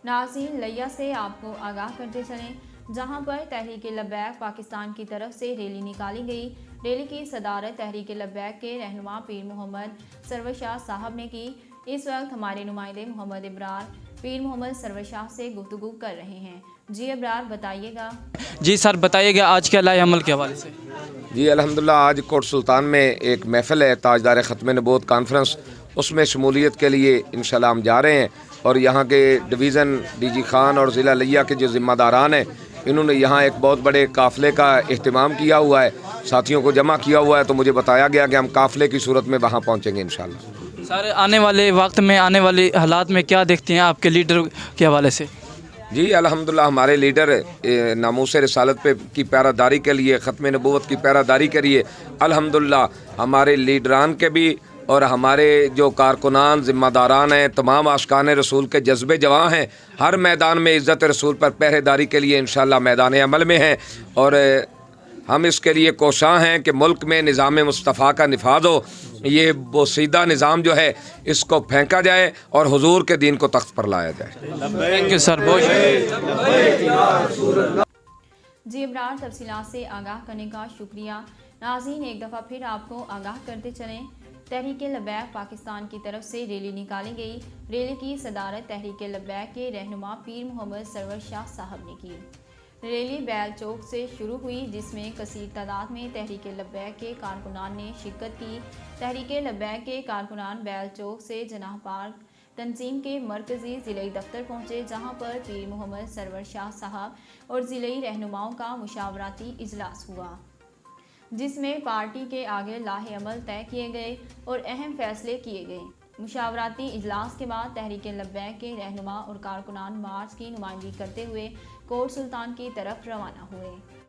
नाज़रीन, लिया से आपको आगाह करते चलें, जहां पर तहरीक लब्बैक पाकिस्तान की तरफ से रैली निकाली गई। रैली की सदारत तहरीक लब्बैक के रहनुमा पीर मोहम्मद सरवर शाह साहब ने की। इस वक्त हमारे नुमाइंदे मोहम्मद इब्रार पीर मोहम्मद सरवर शाह से गुफ्तगू कर रहे हैं। जी इब्रार, बताइएगा। जी सर, बताइएगा आज के लाए अमल के हवाले से। जी अल्हम्दुलिल्लाह, आज कोट सुल्तान में एक महफ़िल है ताजदार ख़त्म नबूवत कॉन्फ्रेंस, उसमें शमूलियत के लिए इंशाल्लाह हम जा रहे हैं। और यहाँ के डिवीज़न डीजी खान और ज़िला लिया के जो ज़िम्मेदारान हैं, इन्होंने यहाँ एक बहुत बड़े काफ़िले का एहतमाम किया हुआ है, साथियों को जमा किया हुआ है। तो मुझे बताया गया कि हम काफ़िले की सूरत में वहाँ पहुँचेंगे इंशाल्लाह। सर, आने वाले वक्त में आने वाले हालात में क्या देखते हैं आपके लीडर के हवाले से? जी अल्हम्दुलिल्लाह, हमारे लीडर नामूस रिसालत पे की पैरादारी के लिए, ख़त्म नबूवत की पैरादारी के लिए अल्हम्दुलिल्लाह हमारे लीडरान के भी और हमारे जो कारकुनान ज़िम्मेदारान हैं, तमाम आशिकान रसूल के जज्बे जवां हैं, हर मैदान में इज़्ज़त रसूल पर पहरेदारी के लिए इंशाल्लाह मैदान अमल में हैं। और हम इसके लिए कोशां हैं कि मुल्क में निज़ाम मुस्तफ़ा का निफाज हो, ये बोसीदा निज़ाम जो है इसको फेंका जाए और हुजूर के दीन को तख्त पर लाया जाए। थैंक यू सर, बहुत जी इब्रार, तफसीलात से आगाह करने का शुक्रिया। नाज़रीन, एक दफ़ा फिर आपको आगाह करते चलें, तहरीक लब्बैक पाकिस्तान की तरफ से रैली निकाली गई। रैली की सदारत तहरीक लब्बैक के रहनुमा पीर मोहम्मद सरवर शाह साहब ने की। रैली बैल चौक से शुरू हुई, जिसमें कसीर तादाद में तहरीक लब्बैक के कारकुनान ने शिरकत की। तहरीक लब्बैक के कारकुनान बैल चौक से जनाह पार्क तंजीम के मरकज़ी ज़िले दफ्तर पहुँचे, जहाँ पर पीर मोहम्मद सरवर शाह साहब और ज़िले रहनुमाओं का मुशावरती इजलास हुआ, जिसमें पार्टी के आगे लाहे अमल तय किए गए और अहम फैसले किए गए। मुशावरती इजलास के बाद तहरीक लब्बैक के रहनुमा और कारकुनान मार्च की नुमाइंदगी करते हुए कोट सुल्तान की तरफ रवाना हुए।